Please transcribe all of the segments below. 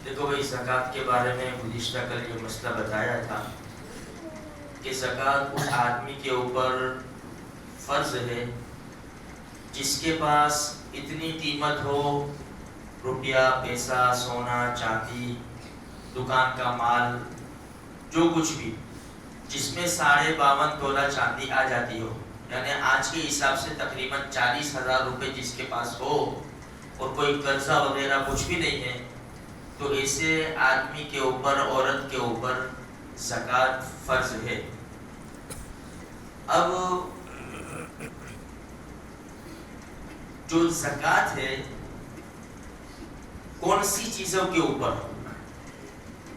دیکھو بھائی، زکوٰۃ کے بارے میں گزشتہ کل یہ مسئلہ بتایا تھا کہ زکوٰۃ اس آدمی کے اوپر فرض ہے جس کے پاس اتنی قیمت ہو، روپیہ، پیسہ، سونا، چاندی، دکان کا مال، جو کچھ بھی، جس میں 52.5 تولہ چاندی آ جاتی ہو، یعنی آج کے حساب سے تقریباً 40,000 روپے جس کے پاس ہو اور کوئی قرضہ وغیرہ کچھ بھی نہیں ہے، تو ایسے آدمی کے اوپر، عورت کے اوپر زکوٰۃ فرض ہے۔ اب جو زکوٰۃ ہے کون سی چیزوں کے اوپر؟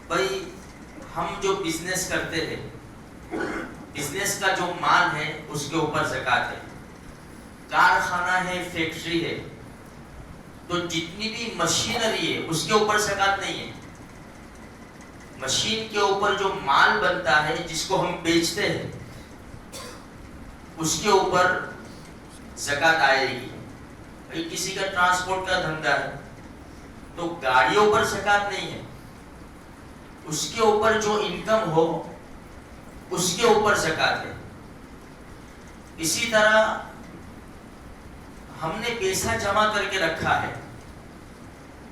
بھائی ہم جو بزنس کرتے ہیں، بزنس کا جو مال ہے اس کے اوپر زکوٰۃ ہے۔ کارخانہ ہے، فیکٹری ہے، تو جتنی بھی مشینری ہے اس کے اوپر زکوٰۃ نہیں ہے۔ مشین کے اوپر جو مال بنتا ہے جس کو ہم بیچتے ہیں اس کے اوپر زکوٰۃ آئے گی۔ بھائی کسی کا ٹرانسپورٹ کا دھندا ہے تو گاڑیوں پر زکوٰۃ نہیں ہے، اس کے اوپر جو انکم ہو اس کے اوپر زکوٰۃ ہے۔ اسی طرح ہم نے پیسہ جمع کر کے رکھا ہے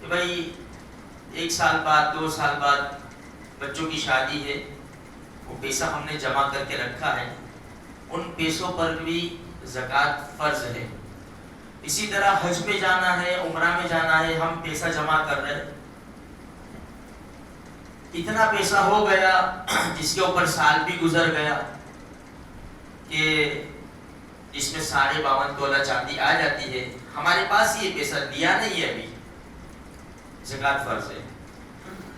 کہ بھائی 1 سال بعد، 2 سال بعد بچوں کی شادی ہے، وہ پیسہ ہم نے جمع کر کے رکھا ہے، ان پیسوں پر بھی زکوٰۃ فرض ہے۔ اسی طرح حج میں جانا ہے، عمرہ میں جانا ہے، ہم پیسہ جمع کر رہے ہیں، اتنا پیسہ ہو گیا جس کے اوپر سال بھی گزر گیا کہ جس میں 52.5 تولہ چاندی آ جاتی ہے، ہمارے پاس یہ پیسہ دیا نہیں ہے، ابھی زکوٰۃ فرض ہے۔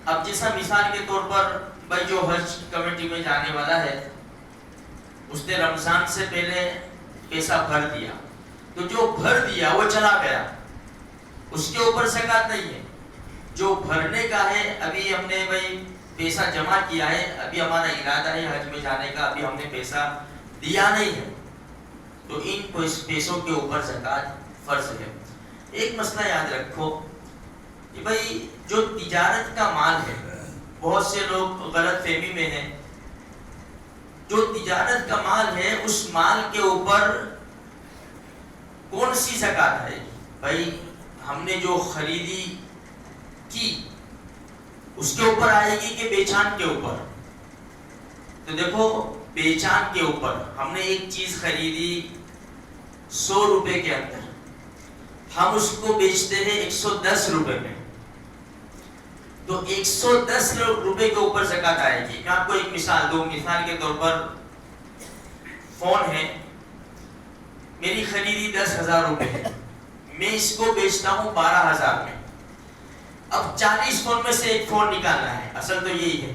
اب جیسا مثال کے طور پر بھائی جو حج کمیٹی میں جانے والا ہے اس نے رمضان سے پہلے پیسہ بھر دیا، تو جو بھر دیا وہ چلا گیا، اس کے اوپر زکوٰۃ نہیں ہے۔ جو بھرنے کا ہے، ابھی ہم نے بھائی پیسہ جمع کیا ہے، ابھی ہمارا ارادہ ہے حج میں جانے کا، ابھی ہم نے پیسہ دیا نہیں ہے، تو ان پیسوں کے اوپر زکوٰۃ فرض ہے۔ ایک مسئلہ یاد رکھو کہ بھائی جو تجارت کا مال ہے، بہت سے لوگ غلط فہمی میں ہیں، جو تجارت کا مال ہے اس مال کے اوپر کون سی زکوٰۃ ہے؟ بھائی ہم نے جو خریدی کی اس کے اوپر آئے گی کہ بیچان کے اوپر؟ تو دیکھو بیچان کے اوپر، ہم نے ایک چیز خریدی 100 روپے کے اندر، ہم اس کو بیچتے ہیں 110 روپے میں، تو 110 روپے کے اوپر زکوٰۃ آئے گی۔ میں آپ کو ایک مثال دوں، مثال کے طور پر فون ہے، میری خریدی 10,000 روپے ہے، میں اس کو بیچتا ہوں 12,000 میں۔ اب 40 فون میں سے ایک فون نکالنا ہے، اصل تو یہی ہے،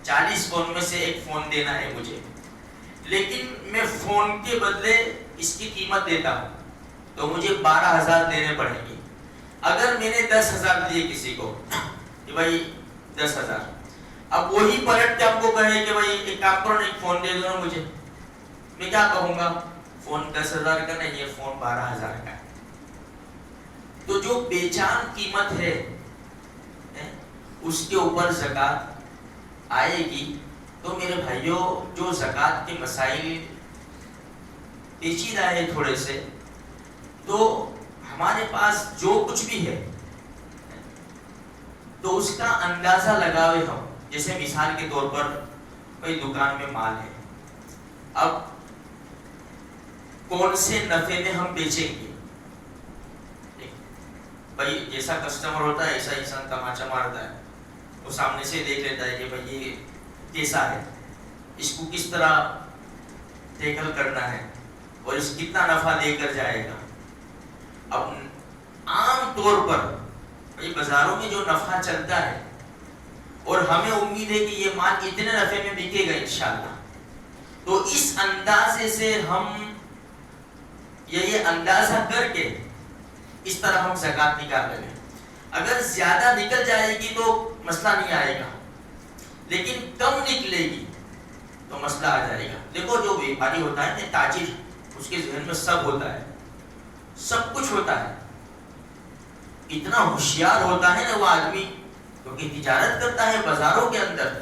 40 فون میں سے ایک فون دینا ہے مجھے، لیکن میں فون کے بدلے اس کی قیمت دیتا ہوں تو مجھے 12,000 دینے پڑیں گے۔ اگر میں نے 10,000 دیے کسی کو کہ بھائی 10,000، اب وہی پلٹ کے آپ کو کہے کہ بھائی ایک کام کرو، ایک فون دے دو مجھے، میں کیا کہوں گا؟ فون 10,000 کا نہیں، یہ فون 12,000 کا ہے۔ تو جو بیچان قیمت ہے اس کے اوپر زکوٰۃ آئے گی۔ تو میرے بھائیوں، جو زکوٰۃ کے مسائل پیچیدہ ہے تھوڑے سے، تو ہمارے پاس جو کچھ بھی ہے تو اس کا اندازہ لگاوے ہم، جیسے مثال کے طور پر کوئی دکان میں مال ہے، اب کون سے نفع میں ہم بیچیں گے؟ بھائی جیسا کسٹمر ہوتا ہے ایسا انسان تماچا مارتا ہے، وہ سامنے سے دیکھ لیتا ہے کہ بھائی یہ کیسا ہے، اس کو کس طرح ٹیکل کرنا ہے اور اس کتنا نفع دے کر جائے گا۔ اب عام طور پر بھائی بازاروں میں جو نفع چلتا ہے اور ہمیں امید ہے کہ یہ مال اتنے نفع میں بکے گا انشاءاللہ، تو اس اندازے سے ہم یہ اندازہ کر کے اس طرح ہم زکوٰۃ نکال لیں گے۔ اگر زیادہ نکل جائے گی تو مسئلہ نہیں آئے گا، لیکن کم نکلے گی تو مسئلہ آ جائے گا۔ دیکھو جو ویپاری ہوتا ہے نا، تاجر، اس کے ذہن میں سب ہوتا ہے، سب کچھ ہوتا ہے، اتنا ہوشیار ہوتا ہے نا وہ آدمی، کیونکہ تجارت کرتا ہے بازاروں کے اندر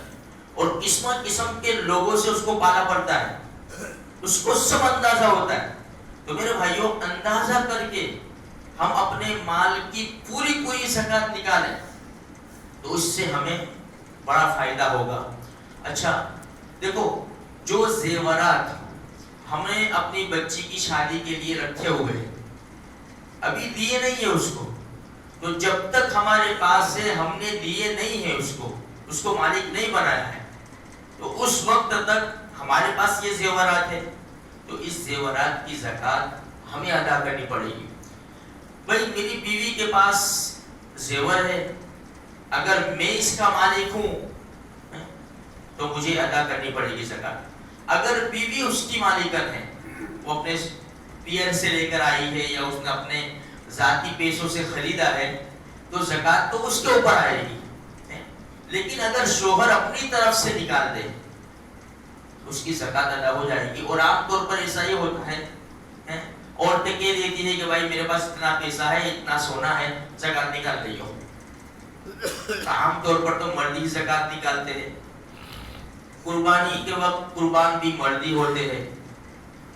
اور قسم قسم کے لوگوں سے اس کو پالا پڑتا ہے, اس کو سب اندازہ ہوتا ہے. تو میرے بھائیوں اندازہ کر کے ہم اپنے مال کی پوری زکات نکالیں تو اس سے ہمیں بڑا فائدہ ہوگا. اچھا دیکھو, جو زیورات ہم نے اپنی بچی کی شادی کے لیے رکھے ہوئے ہیں, ابھی دیے نہیں ہے اس کو, تو جب تک ہمارے پاس ہے ہم نے دیے نہیں ہے اس کو مالک نہیں بنایا ہے, تو اس وقت تک ہمارے پاس یہ زیورات ہے, تو اس زیورات کی زکات ہمیں ادا کرنی پڑے گی. بھائی میری بیوی کے پاس زیور ہے, اگر میں اس کا مالک ہوں تو مجھے ادا کرنی پڑے گی زکات. اگر بیوی اس کی مالکن ہے, وہ اپنے پیئر سے لے کر آئی ہے یا اس نے اپنے ذاتی پیسوں سے خریدا ہے, تو زکات تو اس کے اوپر آئے گی. لیکن اگر شوہر اپنی طرف سے نکال دے اس کی زکات ادا ہو جائے گی. اور عام طور پر ایسا یہ ہوتا ہے, عورتیں کہہ دیتی ہے کہ بھائی میرے پاس اتنا پیسہ ہے, اتنا سونا ہے, زکات نکال رہی ہو. عام طور پر تو مرد ہی زکات نکالتے ہیں. قربانی کے وقت قربان بھی مرد ہی ہوتے ہیں.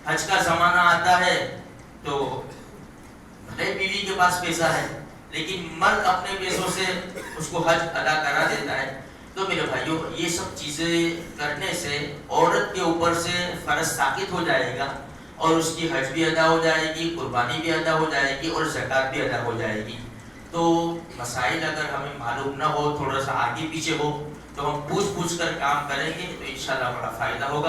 حج کا زمانہ آتا ہے تو بھلے بیوی کے پاس پیسہ ہے لیکن مرد اپنے پیسوں سے اس کو حج ادا کرا دیتا ہے. تو میرے بھائیوں یہ سب چیزیں کرنے سے عورت کے اوپر سے فرض ساقط ہو جائے گا اور اس کی حج بھی ادا ہو جائے گی, قربانی بھی ادا ہو جائے گی اور زکات بھی ادا ہو جائے گی. تو مسائل اگر ہمیں معلوم نہ ہو, تھوڑا سا آگے پیچھے ہو, تو ہم پوچھ کر کام کریں گے تو انشاءاللہ بڑا فائدہ ہوگا.